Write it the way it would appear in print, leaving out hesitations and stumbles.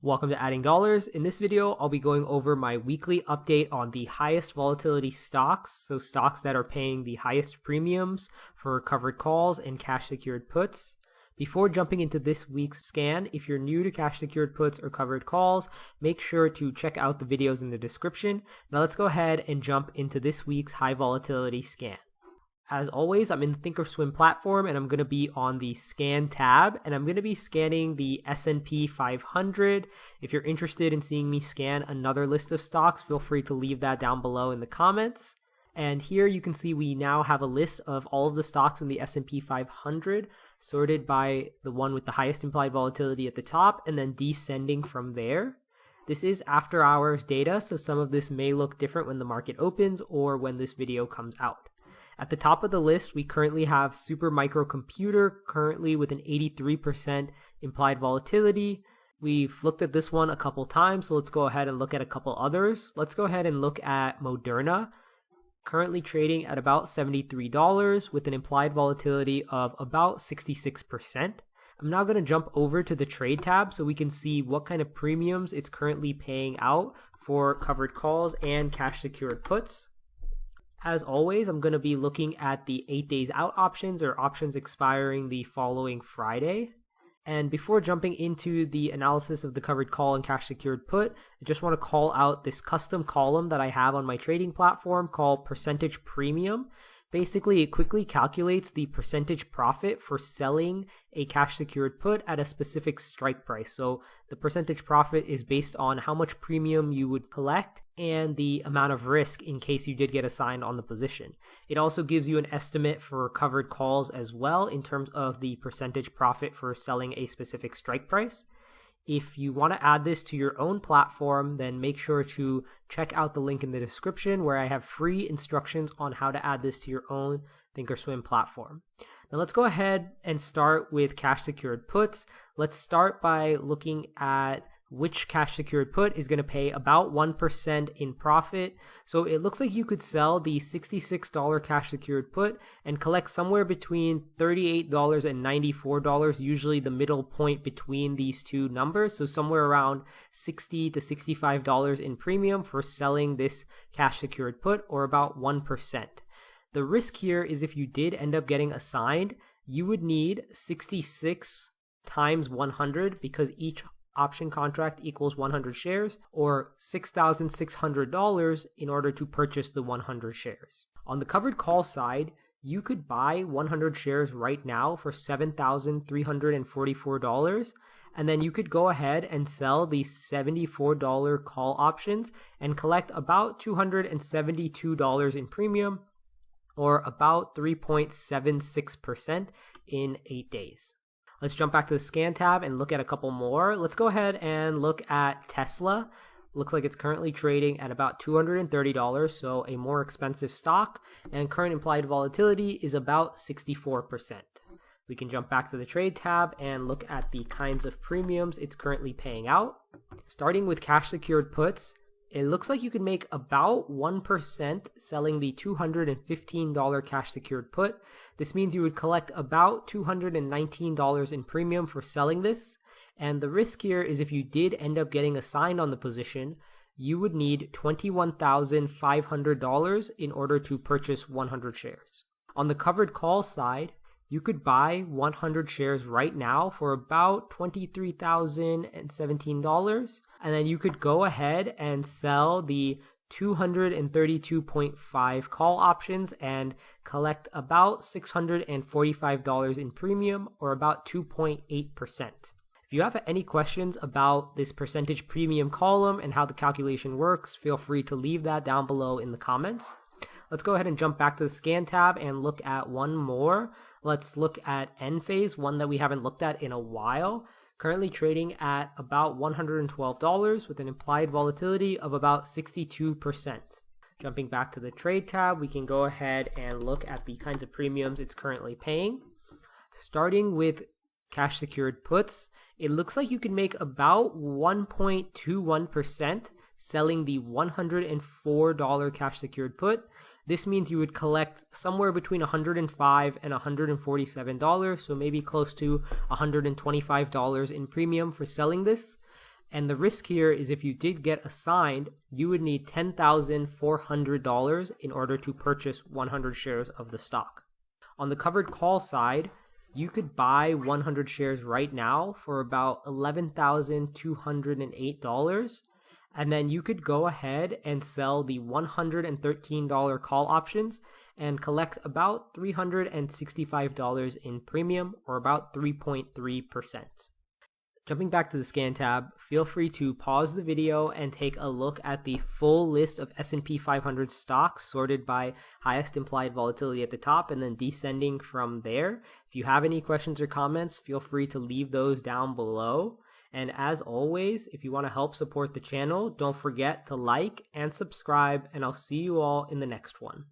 Welcome to Adding Dollars. In this video, I'll be going over my weekly update on the highest volatility stocks, so stocks that are paying the highest premiums for covered calls and cash secured puts. Before jumping into this week's scan, if you're new to cash secured puts or covered calls, make sure to check out the videos in the description. Now let's go ahead and jump into this week's high volatility scan. As always, I'm in the Thinkorswim platform and I'm going to be on the scan tab and I'm going to be scanning the S&P 500. If you're interested in seeing me scan another list of stocks, feel free to leave that down below in the comments. And here you can see we now have a list of all of the stocks in the S&P 500 sorted by the one with the highest implied volatility at the top and then descending from there. This is after hours data, so some of this may look different when the market opens or when this video comes out. At the top of the list, we currently have Super Microcomputer, currently with an 83% implied volatility. We've looked at this one a couple times, so let's go ahead and look at a couple others. Let's go ahead and look at Moderna, currently trading at about $73 with an implied volatility of about 66%. I'm now going to jump over to the trade tab so we can see what kind of premiums it's currently paying out for covered calls and cash secured puts. As always, I'm going to be looking at the 8 days out options or options expiring the following Friday. And before jumping into the analysis of the covered call and cash secured put, I just want to call out this custom column that I have on my trading platform called percentage premium. Basically, it quickly calculates the percentage profit for selling a cash secured put at a specific strike price. So the percentage profit is based on how much premium you would collect and the amount of risk in case you did get assigned on the position. It also gives you an estimate for covered calls as well in terms of the percentage profit for selling a specific strike price. If you want to add this to your own platform, then make sure to check out the link in the description where I have free instructions on how to add this to your own Thinkorswim platform. Now let's go ahead and start with cash secured puts. Let's start by looking at which cash secured put is going to pay about 1% in profit. So it looks like you could sell the $66 cash secured put and collect somewhere between $38 and $94, usually the middle point between these two numbers. So somewhere around $60 to $65 in premium for selling this cash secured put, or about 1%. The risk here is if you did end up getting assigned, you would need 66 times 100 because each option contract equals 100 shares, or $6,600 in order to purchase the 100 shares. On the covered call side, you could buy 100 shares right now for $7,344, and then you could go ahead and sell the $74 call options and collect about $272 in premium, or about 3.76% in 8 days. Let's jump back to the scan tab and look at a couple more. Let's go ahead and look at Tesla. Looks like it's currently trading at about $230, so a more expensive stock, and current implied volatility is about 64%. We can jump back to the trade tab and look at the kinds of premiums it's currently paying out. Starting with cash secured puts, it looks like you can make about 1% selling the $215 cash secured put. This means you would collect about $219 in premium for selling this. And the risk here is if you did end up getting assigned on the position, you would need $21,500 in order to purchase 100 shares. On the covered call side, you could buy 100 shares right now for about $23,017, and then you could go ahead and sell the 232.5 call options and collect about $645 in premium, or about 2.8%. If you have any questions about this percentage premium column and how the calculation works, feel free to leave that down below in the comments. Let's go ahead and jump back to the scan tab and look at one more. Let's look at Enphase, one that we haven't looked at in a while. Currently trading at about $112 with an implied volatility of about 62%. Jumping back to the trade tab, we can go ahead and look at the kinds of premiums it's currently paying. Starting with cash secured puts, it looks like you can make about 1.21% selling the $104 cash secured put. This means you would collect somewhere between $105 and $147, so maybe close to $125 in premium for selling this. And the risk here is if you did get assigned, you would need $10,400 in order to purchase 100 shares of the stock. On the covered call side, you could buy 100 shares right now for about $11,208, and then you could go ahead and sell the $113 call options and collect about $365 in premium, or about 3.3%. Jumping back to the scan tab, feel free to pause the video and take a look at the full list of S&P 500 stocks sorted by highest implied volatility at the top and then descending from there. If you have any questions or comments, feel free to leave those down below. And as always, if you want to help support the channel, don't forget to like and subscribe, and I'll see you all in the next one.